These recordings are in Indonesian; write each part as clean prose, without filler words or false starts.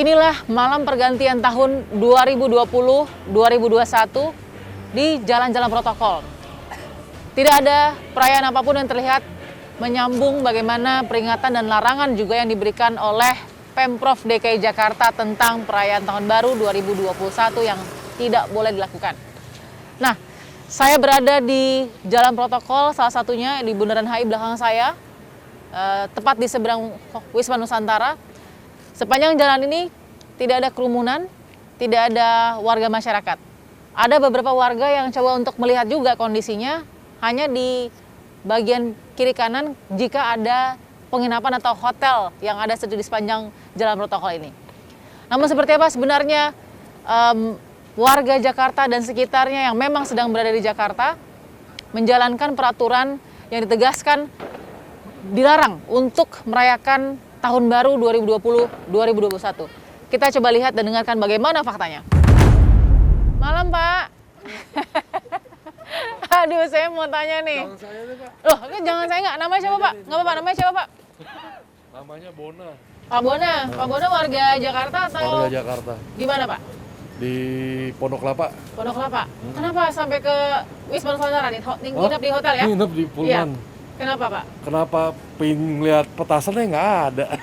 Inilah malam pergantian tahun 2020-2021 di jalan-jalan protokol. Tidak ada perayaan apapun yang terlihat menyambung bagaimana peringatan dan larangan juga yang diberikan oleh Pemprov DKI Jakarta tentang perayaan Tahun Baru 2021 yang tidak boleh dilakukan. Nah, saya berada di jalan protokol, salah satunya di Bundaran HI belakang saya, tepat di seberang Wisma Nusantara. Sepanjang jalan ini tidak ada kerumunan, tidak ada warga masyarakat. Ada beberapa warga yang coba untuk melihat juga kondisinya, hanya di bagian kiri kanan jika ada penginapan atau hotel yang ada di sepanjang jalan protokol ini. Namun seperti apa sebenarnya warga Jakarta dan sekitarnya yang memang sedang berada di Jakarta menjalankan peraturan yang ditegaskan dilarang untuk merayakan Tahun Baru 2020-2021. Kita coba lihat dan dengarkan bagaimana faktanya. Malam, Pak. Aduh, saya mau tanya nih. Jangan saya deh, Pak. Loh, jangan saya nggak. Namanya siapa, Pak? Nggak apa-apa, namanya siapa, Pak? Namanya Bona. Pak Bona. Pak Bona warga Jakarta atau? Warga Jakarta. Di mana, Pak? Di Pondok Kelapa. Pondok Kelapa. Kenapa sampai ke Wisma Nusantara nih? Nginep di hotel ya? Nginep di Pullman. Iya. Kenapa, Pak? Kenapa pengen lihat petasannya nggak ada?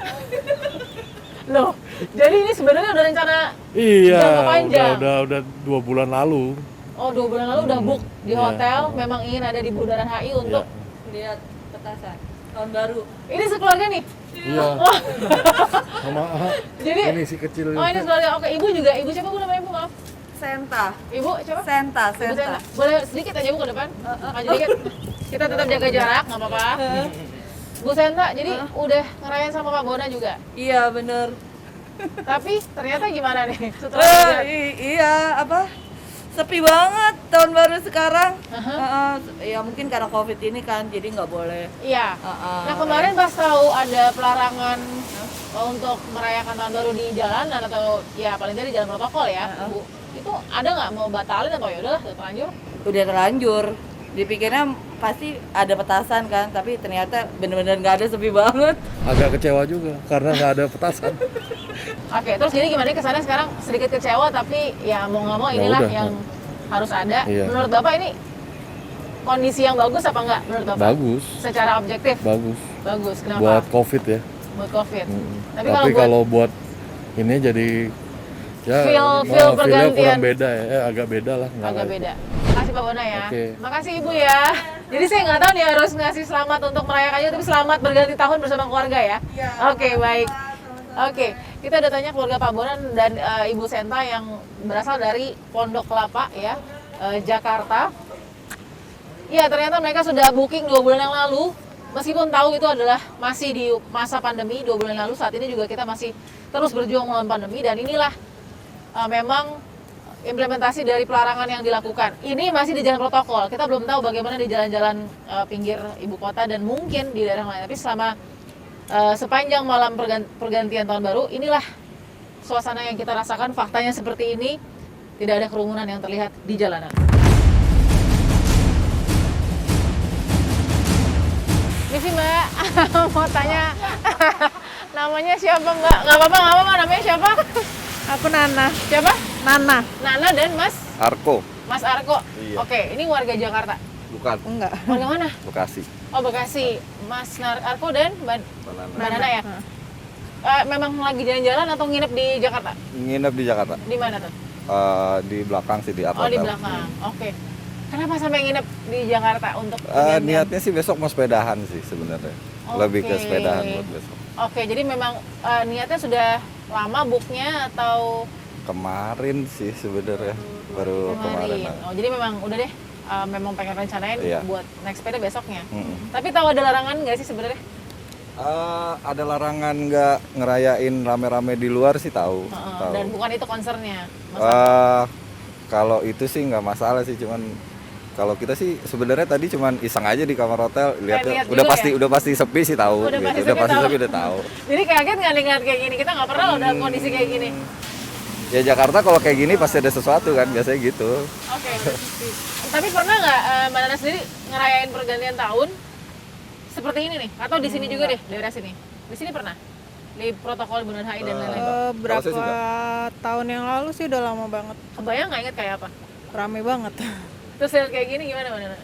Loh, jadi ini sebenarnya udah rencana Iya, jangka panjang. udah 2 bulan lalu. Oh, 2 bulan lalu udah book di Iya. hotel, memang ingin ada di Bundaran HI untuk lihat petasan tahun baru. ini sekeluarga nih. Iya. Oh, Sama jadi ini si kecil. oh ini sekeluarga. Oke, ibu juga. Ibu siapa Bu namanya, Bu? Maaf. Senta. Ibu siapa? Senta, Ibu Senta. Senta. Boleh sedikit aja Bu ke depan? Maju dikit. Kita tetap jaga jarak, nggak apa-apa. Bu Senta, jadi udah ngerayain sama Pak Bona juga. Iya, bener. Tapi ternyata gimana nih setelah Iya, apa? Sepi banget tahun baru sekarang. Ya mungkin karena COVID ini kan, jadi nggak boleh. Iya. Nah, kemarin pas tahu ada pelarangan untuk merayakan tahun baru di jalanan atau ya paling tidak di jalan protokol ya, Bu. Itu ada nggak mau batalin atau ya udahlah terlanjur? Udah terlanjur. Dipikirnya pasti ada petasan kan, tapi ternyata bener-bener nggak ada, sepi banget. Agak kecewa juga karena nggak ada petasan. Oke, terus jadi gimana kesannya sekarang sedikit kecewa tapi ya mau nggak mau Ya inilah udah. yang harus ada. Iya. Menurut Bapak ini kondisi yang bagus apa enggak menurut Bapak? Bagus, Secara objektif? bagus. Bagus. Kenapa? Buat COVID ya. Buat COVID. Tapi kalau buat ini jadi ya Feel feelnya pergantian. kurang beda ya, agak beda lah. nggak agak kayak- beda. Makasih Pak Bona ya. Oke. Makasih Ibu ya. Jadi saya nggak tahu nih harus ngasih selamat untuk merayakannya, tapi selamat berganti tahun bersama keluarga ya. Iya. Oke, baik. Oke, kita udah tanya keluarga Pak Bona dan Ibu Senta yang berasal dari Pondok Kelapa ya, Jakarta. Iya, ternyata mereka sudah booking 2 bulan yang lalu. Meskipun tahu itu adalah masih di masa pandemi 2 bulan lalu, saat ini juga kita masih terus berjuang melawan pandemi dan inilah memang implementasi dari pelarangan yang dilakukan. Ini masih di jalan protokol. Kita belum tahu bagaimana di jalan-jalan pinggir ibu kota dan mungkin di daerah lain. Tapi selama sepanjang malam pergantian tahun baru, inilah suasana yang kita rasakan. Faktanya seperti ini, tidak ada kerumunan yang terlihat di jalanan. Ini sih Mbak, mau tanya namanya siapa Mbak? Nggak apa-apa, namanya siapa? Aku Nana. Siapa? Nana. Nana dan Mas Arko, Mas Arko. Iya. Oke, ini warga Jakarta. bukan Enggak. Warga mana? Bekasi. Oh, Bekasi. Mas Arko dan Mbak Banana. Nana ya? Memang lagi jalan-jalan atau nginep di Jakarta? Nginep di Jakarta. Di mana tuh? Di belakang sih di Art Oh, di Hotel. belakang. Oke. Kenapa sampai nginep di Jakarta untuk Niatnya sih besok mau sepedahan sih sebenarnya. Lebih ke Oke. sepedahan buat besok. Oke, jadi memang niatnya sudah lama booknya atau Kemarin sih sebenarnya baru kemarin. Oh, jadi memang udah deh, memang pengen rencanain Iya. buat naik sepeda besoknya. Mm-mm. Tapi tahu ada larangan nggak sih sebenarnya? Ada larangan nggak ngerayain rame-rame di luar sih tahu. Tahu. Dan bukan itu concernnya. Kalau itu sih nggak masalah sih, cuman kalau kita sih sebenarnya tadi cuman iseng aja di kamar hotel lihat lihat udah dulu pasti ya? udah pasti sepi sih tahu Udah gitu. pasti Udah sepi pasti tahu. sepi udah tahu. Jadi kaget nggak nih ngeliat kayak gini? Kita nggak pernah loh dalam kondisi kayak gini. Ya Jakarta kalau kayak gini pasti ada sesuatu kan, biasanya gitu. Oke. Tapi pernah nggak Mbak Nana sendiri ngerayain pergantian tahun seperti ini nih? Atau di sini juga deh, daerah sini? Di sini pernah? di protokol Bundaran HI dan lain-lain? Berapa Kalau saya tahun yang lalu sih udah lama banget. Kebayang nggak inget kayak apa? Rame banget. Terus lihat kayak gini gimana, Mbak Nana?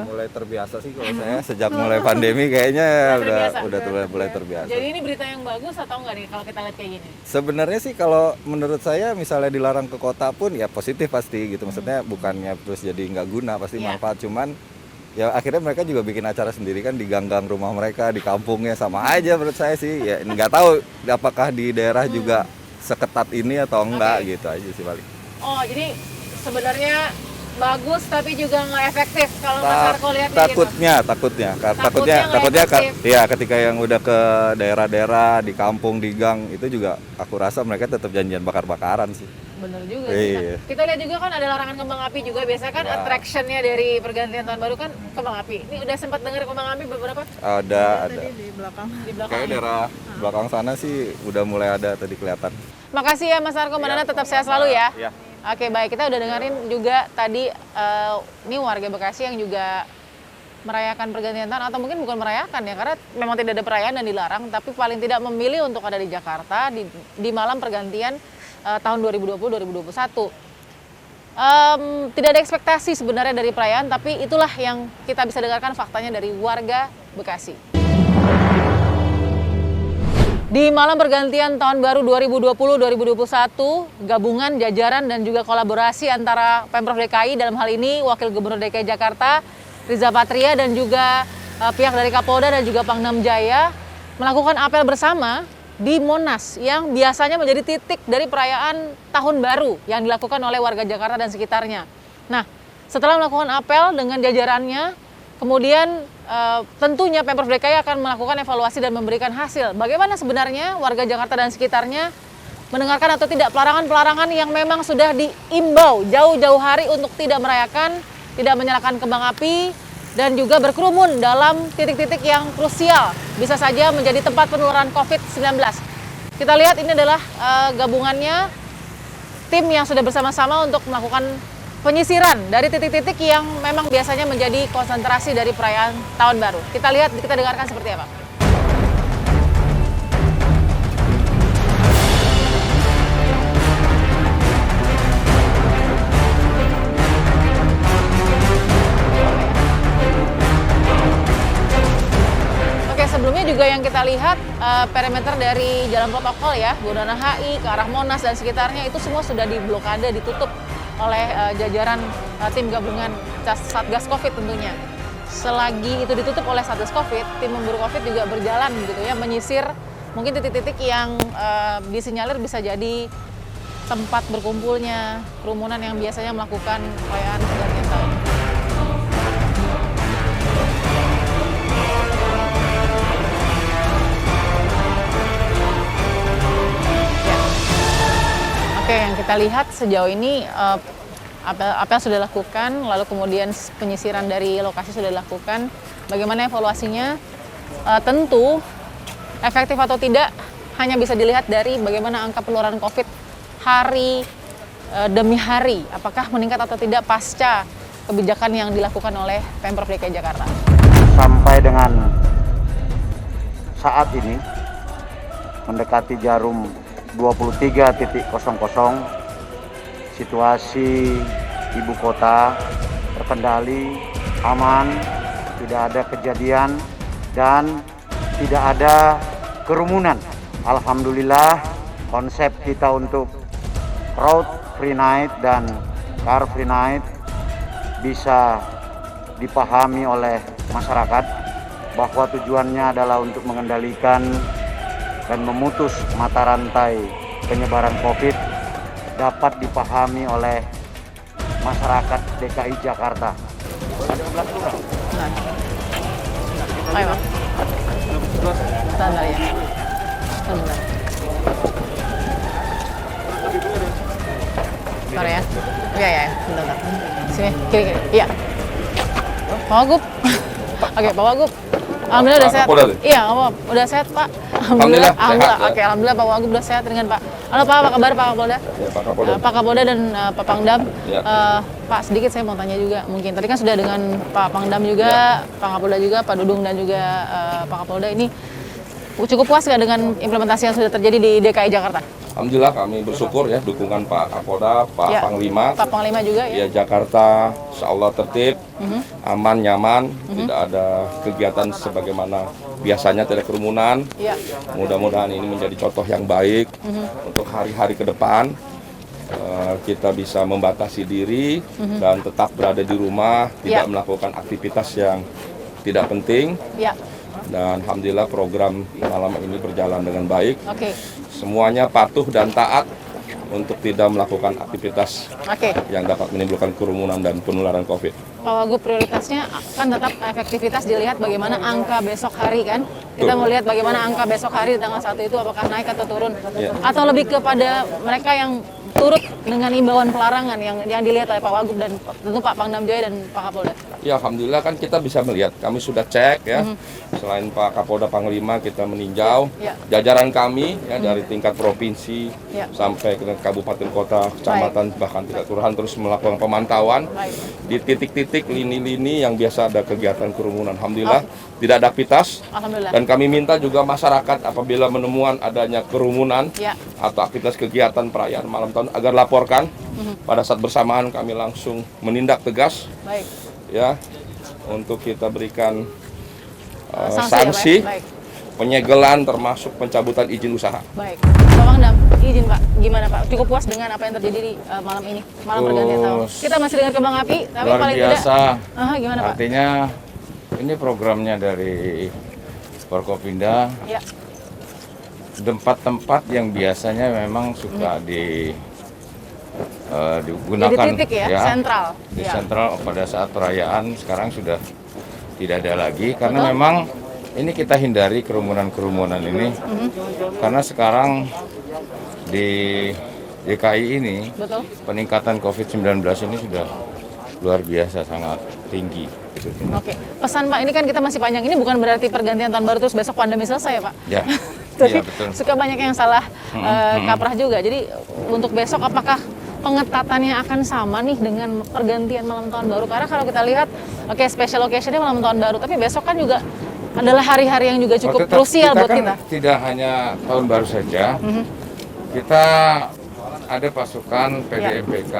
Mulai terbiasa sih kalau saya sejak mulai pandemi kayaknya terbiasa. udah mulai terbiasa. Jadi ini berita yang bagus atau enggak nih kalau kita lihat kayak gini? Sebenarnya sih kalau menurut saya misalnya dilarang ke kota pun ya positif pasti gitu. Maksudnya bukannya terus jadi nggak guna, pasti Iya. manfaat. Cuman ya akhirnya mereka juga bikin acara sendiri kan di gang-gang rumah mereka, di kampungnya, sama aja menurut saya sih. Ya nggak tahu apakah di daerah juga seketat ini atau enggak gitu aja sih paling. Oh, jadi sebenarnya bagus tapi juga nggak efektif kalau Mas Arko lihat kayak gitu. Takutnya Takutnya nggak efektif. ya ketika yang udah ke daerah-daerah di kampung di gang itu juga aku rasa mereka tetap janjian bakar-bakaran sih. Bener juga sih. Iya. Nah, kita lihat juga kan ada larangan kembang api juga. Biasanya kan attraction-nya dari pergantian tahun baru kan kembang api. Ini udah sempat dengar kembang api beberapa Ada. Di belakang. di belakang. Kayak daerah belakang sana sih udah mulai ada tadi kelihatan. Makasih ya Mas Arko, Mbak Nana tetap sehat selalu ya. Iya. Oke, baik, kita udah dengerin juga tadi ini warga Bekasi yang juga merayakan pergantian tahun atau mungkin bukan merayakan ya, karena memang tidak ada perayaan dan dilarang, tapi paling tidak memilih untuk ada di Jakarta di malam pergantian tahun 2020-2021. Tidak ada ekspektasi sebenarnya dari perayaan, tapi itulah yang kita bisa dengarkan faktanya dari warga Bekasi. Di malam pergantian tahun baru 2020-2021, gabungan jajaran dan juga kolaborasi antara Pemprov DKI, dalam hal ini Wakil Gubernur DKI Jakarta, Riza Patria, dan juga pihak dari Kapolda dan juga Pangdam Jaya melakukan apel bersama di Monas yang biasanya menjadi titik dari perayaan Tahun Baru yang dilakukan oleh warga Jakarta dan sekitarnya. Nah, setelah melakukan apel dengan jajarannya, kemudian tentunya Pemprov DKI akan melakukan evaluasi dan memberikan hasil. Bagaimana sebenarnya warga Jakarta dan sekitarnya mendengarkan atau tidak pelarangan-pelarangan yang memang sudah diimbau jauh-jauh hari untuk tidak merayakan, tidak menyalakan kembang api, dan juga berkerumun dalam titik-titik yang krusial. Bisa saja menjadi tempat penularan COVID-19. Kita lihat ini adalah gabungannya tim yang sudah bersama-sama untuk melakukan penyisiran dari titik-titik yang memang biasanya menjadi konsentrasi dari perayaan Tahun Baru. Kita lihat, kita dengarkan seperti apa. Oke, sebelumnya juga yang kita lihat perimeter dari jalan protokol ya, Bundaran HI ke arah Monas dan sekitarnya itu semua sudah diblokade, ditutup oleh jajaran tim gabungan Satgas Covid tentunya. Selagi itu ditutup oleh Satgas Covid, tim memburu Covid juga berjalan gitu ya, menyisir mungkin titik-titik yang disinyalir bisa jadi tempat berkumpulnya kerumunan yang biasanya melakukan perayaan pergantian tahun. Oke, yang kita lihat sejauh ini apa yang sudah dilakukan, lalu kemudian penyisiran dari lokasi sudah dilakukan. Bagaimana evaluasinya? Tentu efektif atau tidak hanya bisa dilihat dari bagaimana angka penularan COVID hari demi hari. Apakah meningkat atau tidak pasca kebijakan yang dilakukan oleh Pemprov DKI Jakarta. Sampai dengan saat ini mendekati jarum 23.00, situasi ibu kota terkendali, aman, tidak ada kejadian dan tidak ada kerumunan. Alhamdulillah, konsep kita untuk Road Free Night dan Car Free Night bisa dipahami oleh masyarakat bahwa tujuannya adalah untuk mengendalikan dan memutus mata rantai penyebaran COVID dapat dipahami oleh masyarakat DKI Jakarta. Ayo, Bang. Sebentar ya. Sebentar. Bentar ya. Iya, bentar. Sini, kiri. Iya. Pak Wagub. Oke, Pak Wagub. Alhamdulillah udah sehat. Iya, udah sehat, Pak. Alhamdulillah. Oke, alhamdulillah Pak Wagub udah sehat dengan Pak. Halo Pak, apa kabar Pak Kapolda? Ya, Pak Kapolda. Pak Kapolda dan Pak Pangdam. Ya. Pak, sedikit saya mau tanya juga. Mungkin tadi kan sudah dengan Pak Pangdam juga, Pak Kapolda juga, Pak Dudung dan juga Pak Kapolda ini Cukup puas nggak dengan implementasi yang sudah terjadi di DKI Jakarta? Alhamdulillah kami bersyukur ya dukungan Pak Kapolda, Pak Ya. Panglima. Pak Panglima juga ya? Ya Jakarta insya Allah tertib, aman, nyaman, tidak ada kegiatan sebagaimana biasanya, tidak kerumunan. Ya. Mudah-mudahan ini menjadi contoh yang baik untuk hari-hari ke depan. Kita bisa membatasi diri dan tetap berada di rumah, tidak Ya. melakukan aktivitas yang tidak penting. Ya. Dan alhamdulillah program malam ini berjalan dengan baik. Oke. Semuanya patuh dan taat untuk tidak melakukan aktivitas Oke. yang dapat menimbulkan kerumunan dan penularan COVID. Pak Wagub, prioritasnya kan tetap efektivitas dilihat bagaimana angka besok hari kan. Kita mau lihat bagaimana angka besok hari di tanggal 1 itu apakah naik atau turun. Ya. Atau lebih kepada mereka yang turut dengan imbauan pelarangan yang dilihat oleh Pak Wagub dan tentu Pak Pangdam Jaya dan Pak Kapolda. Ya alhamdulillah kan kita bisa melihat, kami sudah cek ya. Selain Pak Kapolda Panglima kita meninjau Ya. jajaran kami ya dari tingkat provinsi Ya. sampai ke kabupaten kota, kecamatan bahkan tingkat kelurahan terus melakukan pemantauan Baik. di titik-titik lini-lini yang biasa ada kegiatan kerumunan. Alhamdulillah tidak ada aktivitas. Alhamdulillah. Dan kami minta juga masyarakat apabila menemukan adanya kerumunan Ya. atau aktivitas kegiatan perayaan malam tahun agar laporkan. Pada saat bersamaan kami langsung menindak tegas Baik. ya untuk kita berikan ya, sanksi, Pak? Baik. penyegelan termasuk pencabutan izin usaha. Baik. Pak Pangdam, izin Pak, gimana Pak? Cukup puas dengan apa yang terjadi di malam ini, malam pergantian tahun? Kita masih dengar kembang api, tapi Luar paling biasa. tidak. Aha, gimana Pak? Artinya ini programnya dari Forkopimda, Ya. tempat-tempat yang biasanya memang suka digunakan Jadi titik ya, sentral. di Ya. sentral pada saat perayaan sekarang sudah tidak ada lagi karena Betul. memang ini kita hindari kerumunan-kerumunan ini karena sekarang di DKI ini Betul. peningkatan COVID-19 ini sudah luar biasa sangat tinggi. Oke. Pesan Pak, ini kan kita masih panjang. Ini bukan berarti pergantian tahun baru terus besok pandemi selesai ya Pak? Ya, Tapi iya betul. suka banyak yang salah kaprah juga. Jadi untuk besok apakah pengetatannya akan sama nih dengan pergantian malam tahun baru? Karena kalau kita lihat, oke, special occasion-nya malam tahun baru, tapi besok kan juga adalah hari-hari yang juga cukup Tetap krusial buat kan kita. Tidak hanya tahun baru saja, kita ada pasukan PDMPK,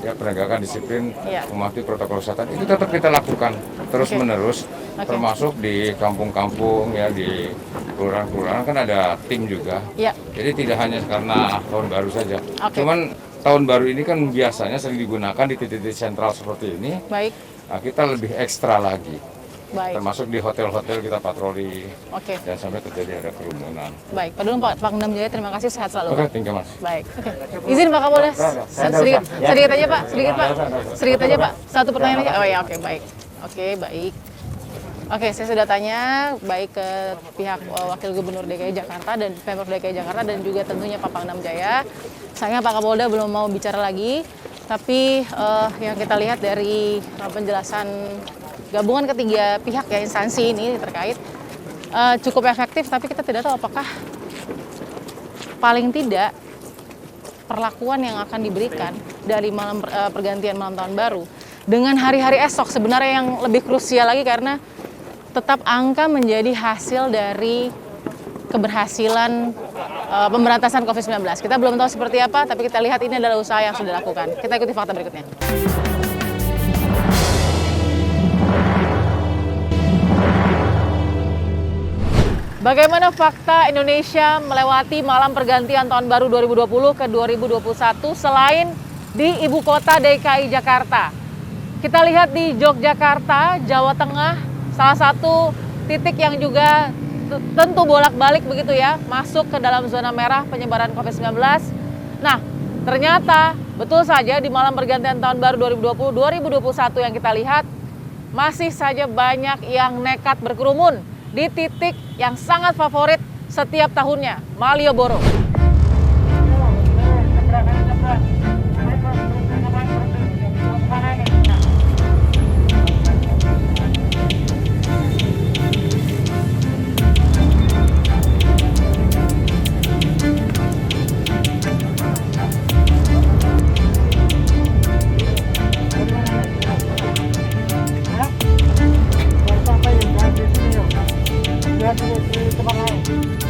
ya penegakan disiplin, Ya. mematuhi protokol kesehatan. Itu tetap kita lakukan terus menerus, termasuk di kampung-kampung ya di kelurahan-kelurahan kan ada tim juga. Ya. Jadi tidak hanya karena tahun baru saja. Oke. Cuman tahun baru ini kan biasanya sering digunakan di titik-titik sentral seperti ini. Baik, Nah, kita lebih ekstra lagi. baik. Termasuk di hotel-hotel kita patroli. Oke, Jangan sampai terjadi ada kerumunan. baik. Pak dulu Pak Pangdam Jaya, terima kasih, sehat selalu. Oke, Pak. tinggal Mas. Baik. Oke. Izin Pak Kapolda, sedikit aja Pak, sedikit aja Pak. Satu pertanyaan aja. Oh ya, oke, baik. Oke, baik. Oke, saya sudah tanya baik ke pihak Wakil Gubernur DKI Jakarta dan Pemprov DKI Jakarta dan juga tentunya Pak Pangdam Jaya. Sayangnya Pak Kapolda belum mau bicara lagi, tapi yang kita lihat dari penjelasan gabungan ketiga pihak ya instansi ini terkait cukup efektif, tapi kita tidak tahu apakah paling tidak perlakuan yang akan diberikan dari malam pergantian malam tahun baru dengan hari-hari esok sebenarnya yang lebih krusial lagi karena tetap angka menjadi hasil dari keberhasilan pemberantasan COVID-19. Kita belum tahu seperti apa, tapi kita lihat ini adalah usaha yang sudah dilakukan. Kita ikuti fakta berikutnya. Bagaimana fakta Indonesia melewati malam pergantian tahun baru 2020 ke 2021 selain di ibu kota DKI Jakarta? Kita lihat di Yogyakarta, Jawa Tengah, salah satu titik yang juga tentu bolak-balik begitu ya, masuk ke dalam zona merah penyebaran COVID-19. Nah, ternyata betul saja di malam pergantian tahun baru 2020-2021 yang kita lihat, masih saja banyak yang nekat berkerumun di titik yang sangat favorit setiap tahunnya, Malioboro. Sampai yang di sini yuk. Lihat di tempat lain.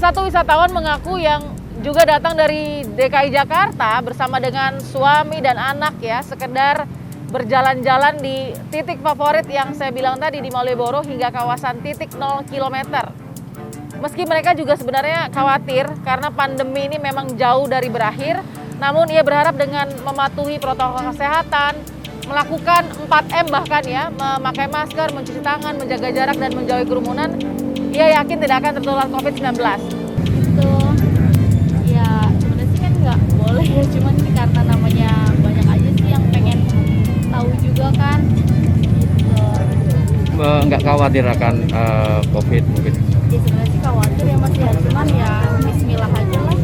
satu wisatawan mengaku yang juga datang dari DKI Jakarta bersama dengan suami dan anak ya, sekedar berjalan-jalan di titik favorit yang saya bilang tadi di Malioboro hingga kawasan titik 0 km. Meski mereka juga sebenarnya khawatir karena pandemi ini memang jauh dari berakhir, namun ia berharap dengan mematuhi protokol kesehatan, melakukan 4M bahkan ya, memakai masker, mencuci tangan, menjaga jarak dan menjauhi kerumunan, ia yakin tidak akan tertular COVID-19. Itu ya sebenarnya sih kan nggak boleh ya, cuman ini karena namanya banyak aja sih yang pengen tahu juga kan. Gitu. Nggak khawatir akan COVID mungkin? Ya sebenarnya sih khawatir ya Mas ya, cuman ya bismillah aja lah.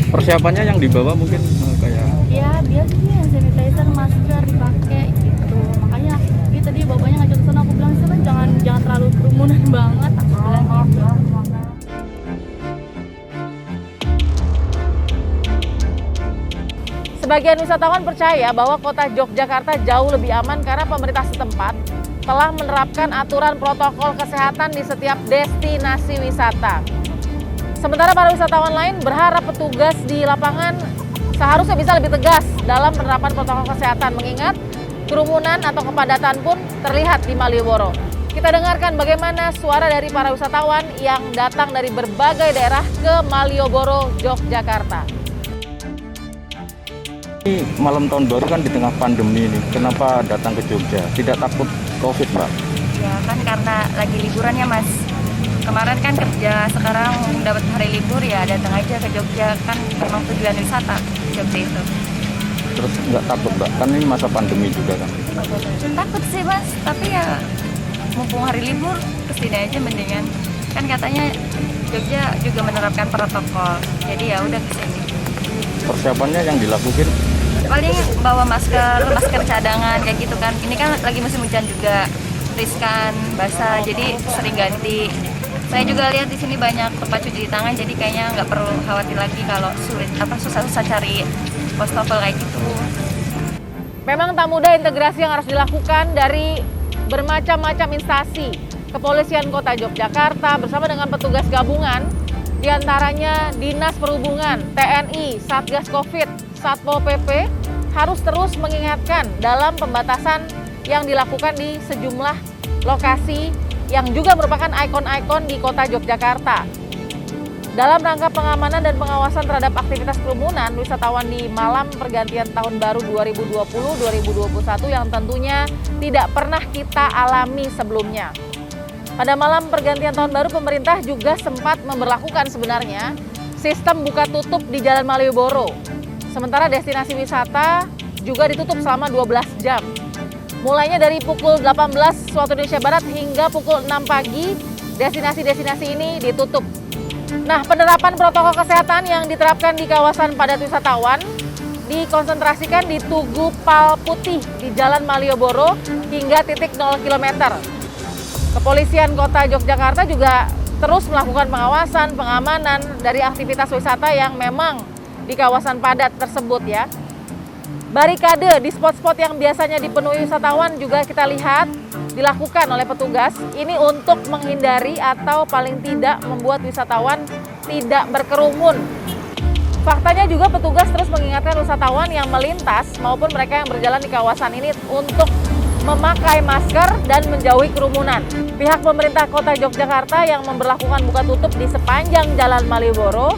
Persiapannya yang dibawa mungkin kayak? Ya biasa sih hand sanitizer, masker dipakai gitu. Makanya dia tadi bapaknya ngajak ke sana, aku bilang sih kan jangan terlalu kerumunan banget, aku bilang gitu. Sebagian wisatawan percaya bahwa kota Yogyakarta jauh lebih aman karena pemerintah setempat telah menerapkan aturan protokol kesehatan di setiap destinasi wisata. Sementara para wisatawan lain berharap petugas di lapangan seharusnya bisa lebih tegas dalam penerapan protokol kesehatan, mengingat kerumunan atau kepadatan pun terlihat di Malioboro. Kita dengarkan bagaimana suara dari para wisatawan yang datang dari berbagai daerah ke Malioboro, Yogyakarta. Ini malam tahun baru kan di tengah pandemi ini, kenapa datang ke Jogja? Tidak takut COVID, Mbak? Ya kan karena lagi liburan ya Mas. Kemarin kan kerja, sekarang dapat hari libur ya datang aja ke Jogja, kan memang tujuan wisata Jogja itu. Terus nggak takut, Mbak? Kan ini masa pandemi juga kan? Takut sih Mas, tapi ya mumpung hari libur kesini aja mendingan. Kan katanya Jogja juga menerapkan protokol, jadi ya udah kesini. Persiapannya yang dilakukan? Paling bawa masker cadangan kayak gitu kan. Ini kan lagi musim hujan juga, riskan basah, jadi sering ganti. Saya juga lihat di sini banyak tempat cuci tangan, jadi kayaknya nggak perlu khawatir lagi kalau susah-susah cari wastafel kayak gitu. Memang tak mudah integrasi yang harus dilakukan dari bermacam-macam instansi. Kepolisian Kota Yogyakarta bersama dengan petugas gabungan, diantaranya Dinas Perhubungan, TNI, Satgas Covid, Satpol PP, harus terus mengingatkan dalam pembatasan yang dilakukan di sejumlah lokasi yang juga merupakan ikon-ikon di Kota Yogyakarta. Dalam rangka pengamanan dan pengawasan terhadap aktivitas kerumunan wisatawan di malam pergantian tahun baru 2020-2021 yang tentunya tidak pernah kita alami sebelumnya. Pada malam pergantian tahun baru, pemerintah juga sempat memberlakukan sebenarnya sistem buka tutup di Jalan Malioboro. Sementara destinasi wisata juga ditutup selama 12 jam. Mulainya dari pukul 18 waktu Indonesia Barat hingga pukul 6 pagi, destinasi-destinasi ini ditutup. Nah, penerapan protokol kesehatan yang diterapkan di kawasan padat wisatawan dikonsentrasikan di Tugu Pal Putih di Jalan Malioboro hingga titik 0 km. Kepolisian Kota Yogyakarta juga terus melakukan pengawasan, pengamanan dari aktivitas wisata yang memang di kawasan padat tersebut ya. Barikade di spot-spot yang biasanya dipenuhi wisatawan juga kita lihat dilakukan oleh petugas. Ini untuk menghindari atau paling tidak membuat wisatawan tidak berkerumun. Faktanya juga petugas terus mengingatkan wisatawan yang melintas maupun mereka yang berjalan di kawasan ini untuk memakai masker dan menjauhi kerumunan. Pihak pemerintah Kota Yogyakarta yang memberlakukan buka tutup di sepanjang Jalan Malioboro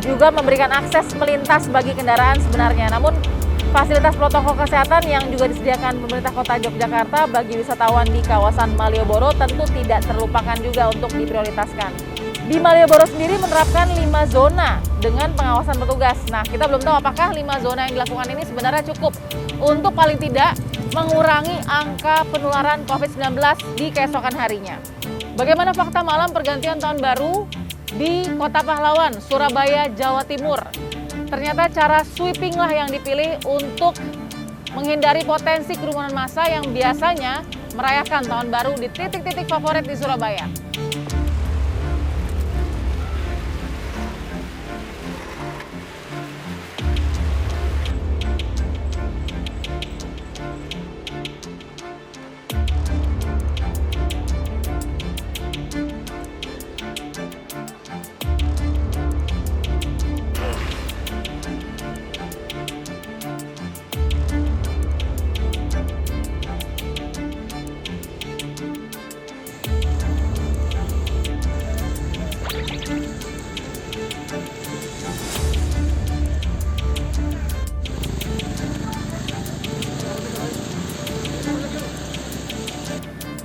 juga memberikan akses melintas bagi kendaraan sebenarnya. Namun fasilitas protokol kesehatan yang juga disediakan pemerintah Kota Yogyakarta bagi wisatawan di kawasan Malioboro tentu tidak terlupakan juga untuk diprioritaskan. Di Malioboro sendiri menerapkan 5 zona dengan pengawasan petugas. Nah, kita belum tahu apakah 5 zona yang dilakukan ini sebenarnya cukup untuk paling tidak mengurangi angka penularan COVID-19 di keesokan harinya. Bagaimana fakta malam pergantian tahun baru di Kota Pahlawan, Surabaya, Jawa Timur? Ternyata cara sweeping lah yang dipilih untuk menghindari potensi kerumunan massa yang biasanya merayakan tahun baru di titik-titik favorit di Surabaya.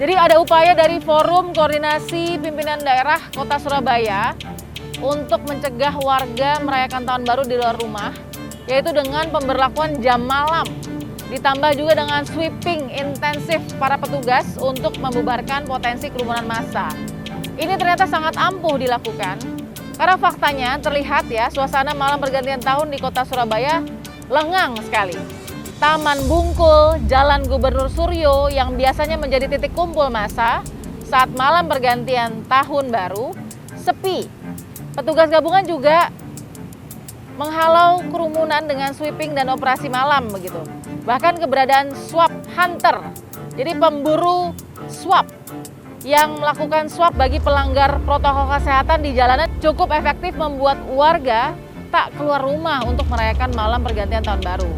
Jadi ada upaya dari Forum Koordinasi Pimpinan Daerah Kota Surabaya untuk mencegah warga merayakan Tahun Baru di luar rumah, yaitu dengan pemberlakuan jam malam. Ditambah juga dengan sweeping intensif para petugas untuk membubarkan potensi kerumunan massa. Ini ternyata sangat ampuh dilakukan, karena faktanya terlihat ya suasana malam pergantian tahun di Kota Surabaya lengang sekali. Taman Bungkul, Jalan Gubernur Suryo yang biasanya menjadi titik kumpul massa saat malam pergantian tahun baru, sepi. Petugas gabungan juga menghalau kerumunan dengan sweeping dan operasi malam begitu. Bahkan keberadaan swab hunter, jadi pemburu swab yang melakukan swab bagi pelanggar protokol kesehatan di jalanan cukup efektif membuat warga tak keluar rumah untuk merayakan malam pergantian tahun baru.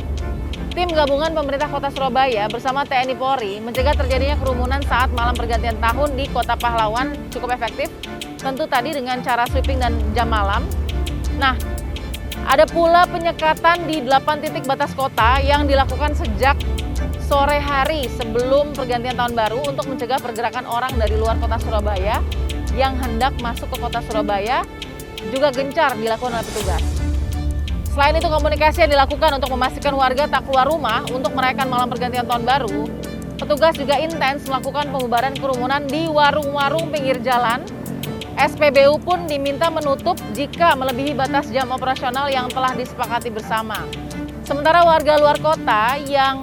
Tim gabungan pemerintah Kota Surabaya bersama TNI Polri mencegah terjadinya kerumunan saat malam pergantian tahun di Kota Pahlawan cukup efektif. Tentu tadi dengan cara sweeping dan jam malam. Nah, ada pula penyekatan di 8 titik batas kota yang dilakukan sejak sore hari sebelum pergantian tahun baru untuk mencegah pergerakan orang dari luar Kota Surabaya yang hendak masuk ke Kota Surabaya juga gencar dilakukan oleh petugas. Selain itu, komunikasi yang dilakukan untuk memastikan warga tak keluar rumah untuk merayakan malam pergantian tahun baru, petugas juga intens melakukan pembubaran kerumunan di warung-warung pinggir jalan. SPBU pun diminta menutup jika melebihi batas jam operasional yang telah disepakati bersama. Sementara warga luar kota yang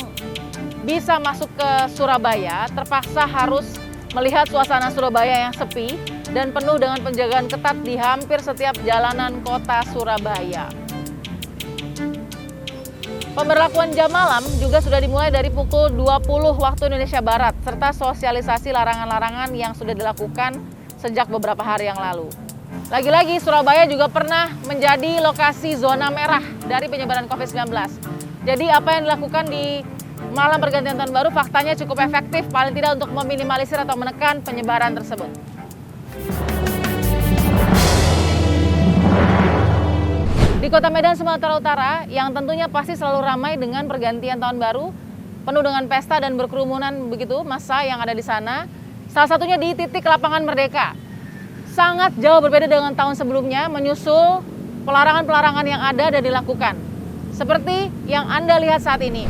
bisa masuk ke Surabaya terpaksa harus melihat suasana Surabaya yang sepi dan penuh dengan penjagaan ketat di hampir setiap jalanan kota Surabaya. Pemberlakuan jam malam juga sudah dimulai dari pukul 20 waktu Indonesia Barat, serta sosialisasi larangan-larangan yang sudah dilakukan sejak beberapa hari yang lalu. Lagi-lagi, Surabaya juga pernah menjadi lokasi zona merah dari penyebaran COVID-19. Jadi apa yang dilakukan di malam pergantian tahun baru faktanya cukup efektif, paling tidak untuk meminimalisir atau menekan penyebaran tersebut. Di Kota Medan, Sumatera Utara, yang tentunya pasti selalu ramai dengan pergantian tahun baru, penuh dengan pesta dan berkerumunan begitu massa yang ada di sana. Salah satunya di titik Lapangan Merdeka. Sangat jauh berbeda dengan tahun sebelumnya, menyusul pelarangan-pelarangan yang ada dan dilakukan. Seperti yang Anda lihat saat ini.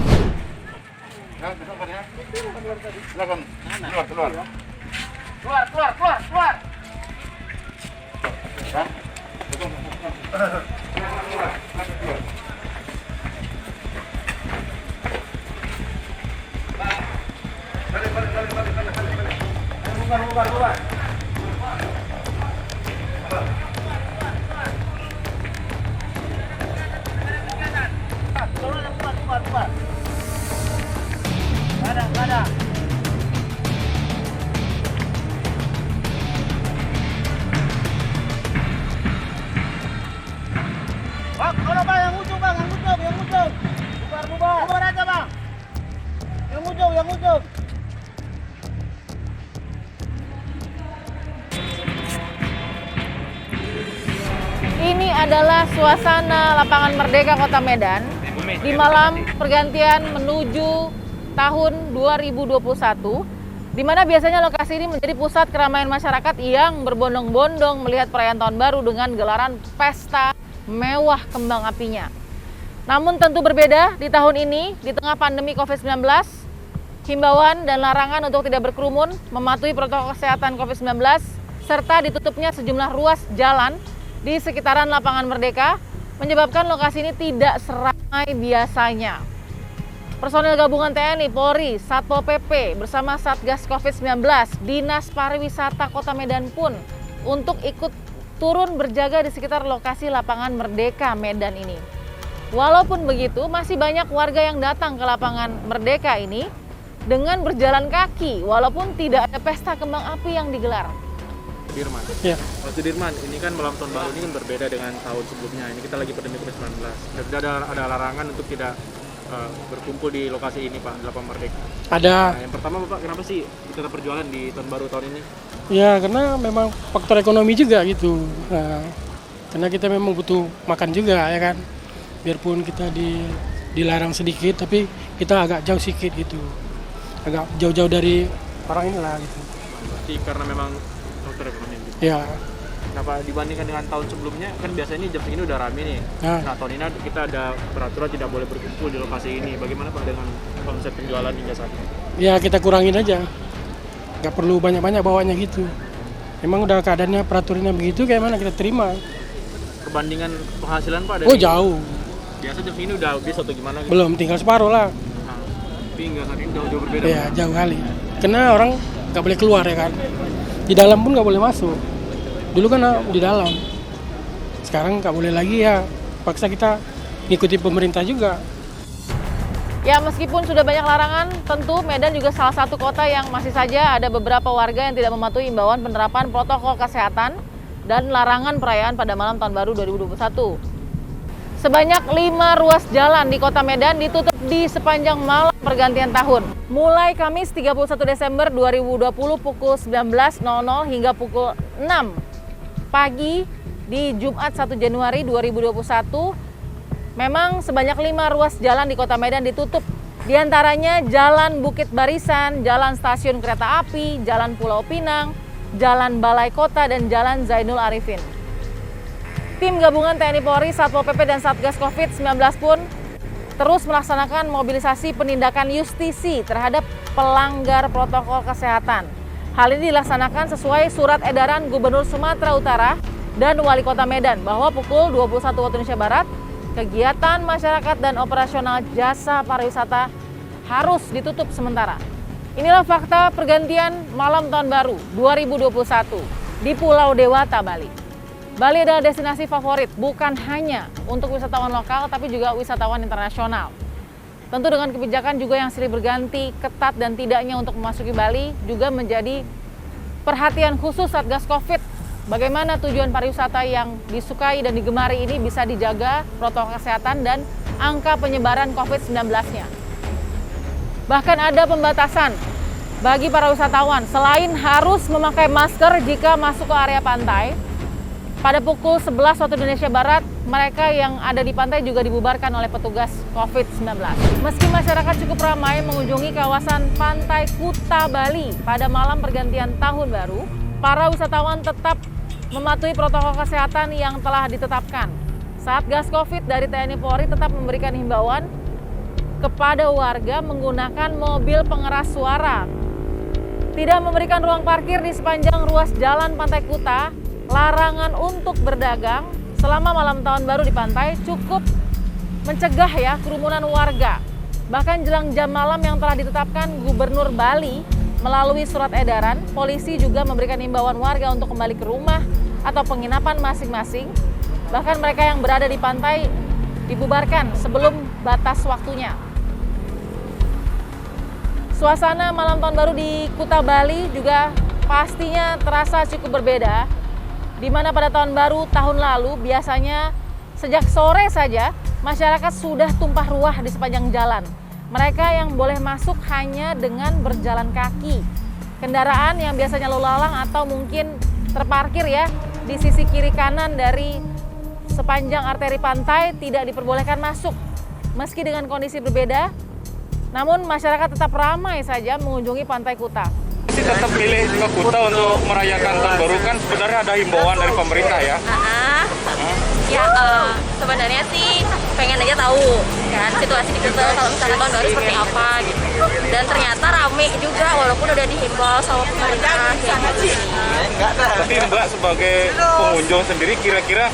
Keluar. Ada. Bang, yang ujung. Bubar aja, Bang. Yang ujung. Ini adalah suasana Lapangan Merdeka Kota Medan di malam pergantian menuju tahun 2021, di mana biasanya lokasi ini menjadi pusat keramaian masyarakat yang berbondong-bondong melihat perayaan tahun baru dengan gelaran pesta mewah kembang apinya. Namun tentu berbeda di tahun ini, di tengah pandemi COVID-19, himbauan dan larangan untuk tidak berkerumun, mematuhi protokol kesehatan COVID-19, serta ditutupnya sejumlah ruas jalan di sekitaran Lapangan Merdeka, menyebabkan lokasi ini tidak seramai biasanya. Personel gabungan TNI, Polri, Satpol PP bersama Satgas COVID-19, Dinas Pariwisata Kota Medan pun untuk ikut turun berjaga di sekitar lokasi Lapangan Merdeka Medan ini. Walaupun begitu, masih banyak warga yang datang ke Lapangan Merdeka ini dengan berjalan kaki, walaupun tidak ada pesta kembang api yang digelar. Dirman. Ya. Mas Dirman, ini kan malam tahun baru ini kan berbeda dengan tahun sebelumnya. Ini kita lagi pandemi COVID-19. Dan sudah ada larangan untuk tidak berkumpul di lokasi ini, Pak, di Lapangan Merdeka. Ada. Nah, yang pertama, Bapak, kenapa sih kita perjualan di tahun baru tahun ini? Ya, karena memang faktor ekonomi juga gitu. Nah, karena kita memang butuh makan juga, ya kan. Biarpun kita dilarang sedikit, tapi kita agak jauh sedikit gitu. Agak jauh-jauh dari orang inilah gitu. Berarti karena memang faktor ekonomi gitu. Ya. Kenapa dibandingkan dengan tahun sebelumnya, kan biasanya jam segini udah rame nih. Nah, tahun ini kita ada peraturan tidak boleh berkumpul di lokasi ini. Bagaimana Pak dengan konsep penjualan hingga saat ini? Ya kita kurangin aja, nggak perlu banyak-banyak bawanya gitu. Emang udah keadaannya peraturannya begitu, kayak mana kita terima. Kebandingan penghasilan Pak dari... Oh jauh. Biasa jam segini udah habis atau gimana gitu? Belum, tinggal separuh lah. Nah, tapi hingga saat ini jauh berbeda. Ya jauh kali. Karena orang nggak boleh keluar ya kan. Di dalam pun nggak boleh masuk. Dulu kan di dalam. Sekarang nggak boleh lagi ya. Paksa kita ngikuti pemerintah juga. Ya, meskipun sudah banyak larangan, tentu Medan juga salah satu kota yang masih saja ada beberapa warga yang tidak mematuhi imbauan penerapan protokol kesehatan dan larangan perayaan pada malam Tahun Baru 2021. Sebanyak 5 ruas jalan di kota Medan ditutup di sepanjang malam pergantian tahun. Mulai Kamis 31 Desember 2020 pukul 19.00 hingga pukul 6 pagi di Jumat 1 Januari 2021, memang sebanyak 5 ruas jalan di kota Medan ditutup. Di antaranya Jalan Bukit Barisan, Jalan Stasiun Kereta Api, Jalan Pulau Pinang, Jalan Balai Kota, dan Jalan Zainul Arifin. Tim gabungan TNI Polri, Satpol PP, dan Satgas Covid-19 pun terus melaksanakan mobilisasi penindakan justisi terhadap pelanggar protokol kesehatan. Hal ini dilaksanakan sesuai surat edaran Gubernur Sumatera Utara dan Wali Kota Medan bahwa pukul 21 waktu Indonesia Barat, kegiatan masyarakat dan operasional jasa pariwisata harus ditutup sementara. Inilah fakta pergantian malam Tahun Baru 2021 di Pulau Dewata, Bali. Bali adalah destinasi favorit bukan hanya untuk wisatawan lokal tapi juga wisatawan internasional. Tentu dengan kebijakan juga yang silih berganti, ketat dan tidaknya untuk memasuki Bali juga menjadi perhatian khusus Satgas Covid. Bagaimana tujuan pariwisata yang disukai dan digemari ini bisa dijaga protokol kesehatan dan angka penyebaran COVID-19-nya. Bahkan ada pembatasan bagi para wisatawan, selain harus memakai masker jika masuk ke area pantai, pada pukul 11 waktu Indonesia Barat, mereka yang ada di pantai juga dibubarkan oleh petugas COVID-19. Meski masyarakat cukup ramai mengunjungi kawasan Pantai Kuta Bali pada malam pergantian tahun baru, para wisatawan tetap mematuhi protokol kesehatan yang telah ditetapkan. Satgas Covid dari TNI Polri tetap memberikan himbauan kepada warga menggunakan mobil pengeras suara, tidak memberikan ruang parkir di sepanjang ruas jalan Pantai Kuta, larangan untuk berdagang selama malam tahun baru di pantai, cukup mencegah ya kerumunan warga. Bahkan jelang jam malam yang telah ditetapkan Gubernur Bali melalui surat edaran, polisi juga memberikan himbauan warga untuk kembali ke rumah atau penginapan masing-masing. Bahkan mereka yang berada di pantai dibubarkan sebelum batas waktunya. Suasana malam tahun baru di Kuta Bali juga pastinya terasa cukup berbeda, di mana pada tahun baru tahun lalu biasanya sejak sore saja masyarakat sudah tumpah ruah di sepanjang jalan. Mereka yang boleh masuk hanya dengan berjalan kaki. Kendaraan yang biasanya lalu lalang atau mungkin terparkir ya di sisi kiri kanan dari sepanjang arteri pantai tidak diperbolehkan masuk. Meski dengan kondisi berbeda, namun masyarakat tetap ramai saja mengunjungi Pantai Kuta. Tetap milih ke Kuta untuk merayakan tahun baru, kan sebenarnya ada himbauan dari pemerintah ya? Ya sebenarnya sih pengen aja tahu kan situasi di Kuta kalau misalnya tahun baru seperti apa gitu. Dan ternyata rame juga walaupun udah dihimbau sama pemerintah. Tapi Mbak sebagai pengunjung sendiri kira-kira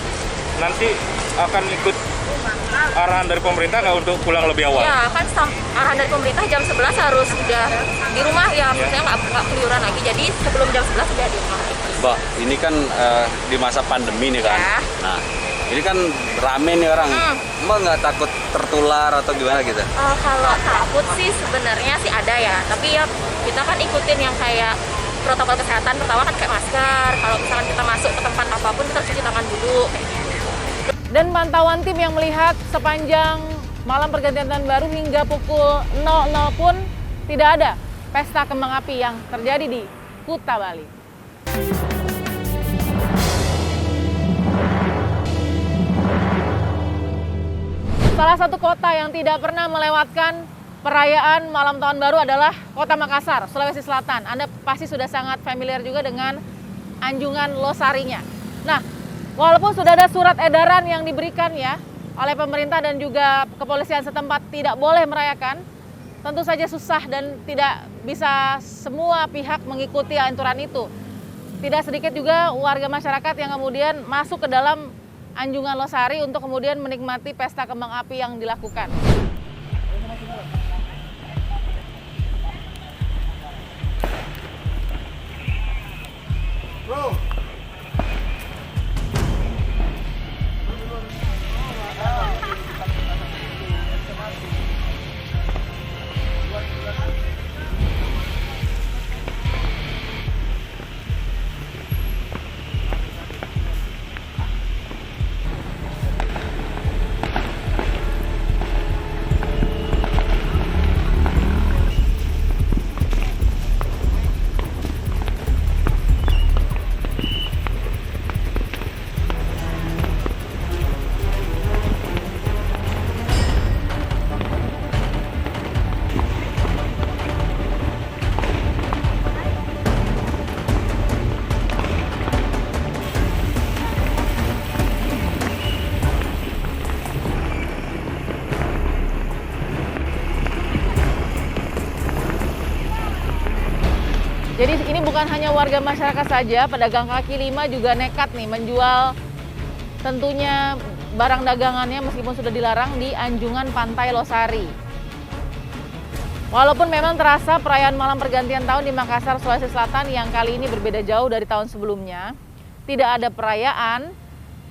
nanti akan ikut arahan dari pemerintah nggak untuk pulang lebih awal? Ya kan arahan dari pemerintah jam 11 harus udah di rumah ya, maksudnya nggak keluyuran lagi, jadi sebelum jam 11 udah di rumah. Mbak, ini kan di masa pandemi nih kan, ya. Nah ini kan rame nih orang, Mbak nggak takut tertular atau gimana gitu? Kalau takut sih sebenarnya sih ada ya, tapi ya kita kan ikutin yang kayak protokol kesehatan. Pertama kan kayak masker, kalau misalkan kita masuk ke tempat apapun kita cuci tangan dulu kayak gitu. Dan pantauan tim yang melihat sepanjang malam pergantian tahun baru hingga pukul 00 pun tidak ada pesta kembang api yang terjadi di Kuta Bali. Salah satu kota yang tidak pernah melewatkan perayaan malam tahun baru adalah Kota Makassar, Sulawesi Selatan. Anda pasti sudah sangat familiar juga dengan anjungan losarinya. Nah, walaupun sudah ada surat edaran yang diberikan ya oleh pemerintah dan juga kepolisian setempat tidak boleh merayakan, tentu saja susah dan tidak bisa semua pihak mengikuti aturan itu. Tidak sedikit juga warga masyarakat yang kemudian masuk ke dalam anjungan losari untuk kemudian menikmati pesta kembang api yang dilakukan. Jadi ini bukan hanya warga masyarakat saja, pedagang kaki lima juga nekat nih menjual tentunya barang dagangannya meskipun sudah dilarang di anjungan Pantai Losari. Walaupun memang terasa perayaan malam pergantian tahun di Makassar, Sulawesi Selatan yang kali ini berbeda jauh dari tahun sebelumnya, tidak ada perayaan.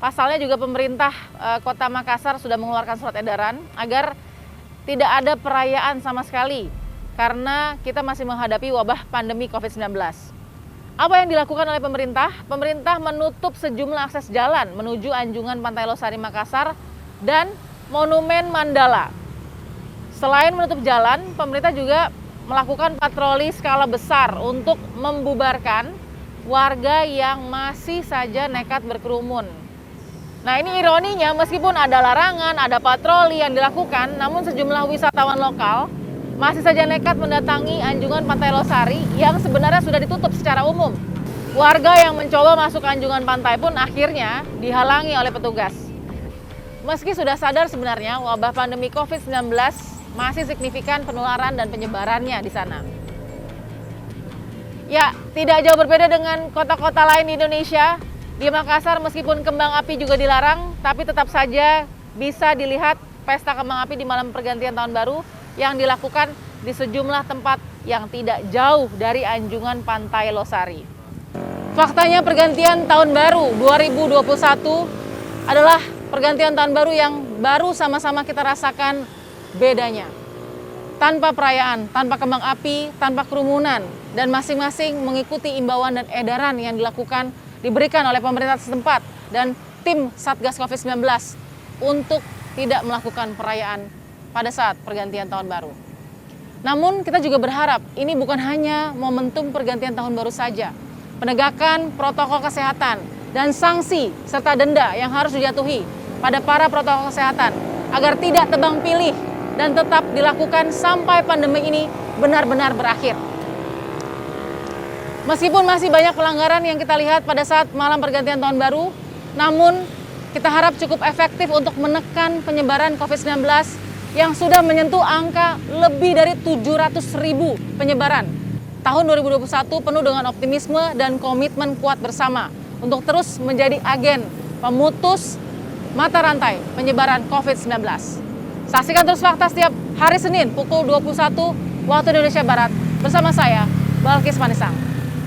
Pasalnya juga pemerintah Kota Makassar sudah mengeluarkan surat edaran agar tidak ada perayaan sama sekali. Karena kita masih menghadapi wabah pandemi COVID-19. Apa yang dilakukan oleh pemerintah? Pemerintah menutup sejumlah akses jalan menuju anjungan Pantai Losari Makassar dan Monumen Mandala. Selain menutup jalan, pemerintah juga melakukan patroli skala besar untuk membubarkan warga yang masih saja nekat berkerumun. Nah, ini ironinya, meskipun ada larangan, ada patroli yang dilakukan, namun sejumlah wisatawan lokal masih saja nekat mendatangi anjungan Pantai Losari yang sebenarnya sudah ditutup secara umum. Warga yang mencoba masuk anjungan pantai pun akhirnya dihalangi oleh petugas. Meski sudah sadar sebenarnya wabah pandemi COVID-19 masih signifikan penularan dan penyebarannya di sana. Ya, tidak jauh berbeda dengan kota-kota lain di Indonesia. Di Makassar meskipun kembang api juga dilarang, tapi tetap saja bisa dilihat pesta kembang api di malam pergantian tahun baru yang dilakukan di sejumlah tempat yang tidak jauh dari anjungan Pantai Losari. Faktanya pergantian tahun baru 2021 adalah pergantian tahun baru yang baru sama-sama kita rasakan bedanya. Tanpa perayaan, tanpa kembang api, tanpa kerumunan, dan masing-masing mengikuti imbauan dan edaran yang diberikan oleh pemerintah setempat dan tim Satgas COVID-19 untuk tidak melakukan perayaan pada saat pergantian tahun baru. Namun kita juga berharap ini bukan hanya momentum pergantian tahun baru saja. Penegakan protokol kesehatan dan sanksi serta denda yang harus dijatuhi pada para protokol kesehatan agar tidak tebang pilih dan tetap dilakukan sampai pandemi ini benar-benar berakhir. Meskipun masih banyak pelanggaran yang kita lihat pada saat malam pergantian tahun baru, namun kita harap cukup efektif untuk menekan penyebaran COVID-19 yang sudah menyentuh angka lebih dari 700.000 penyebaran. Tahun 2021 penuh dengan optimisme dan komitmen kuat bersama untuk terus menjadi agen pemutus mata rantai penyebaran COVID-19. Saksikan terus Fakta setiap hari Senin pukul 21 waktu Indonesia Barat bersama saya, Balkis Manisang.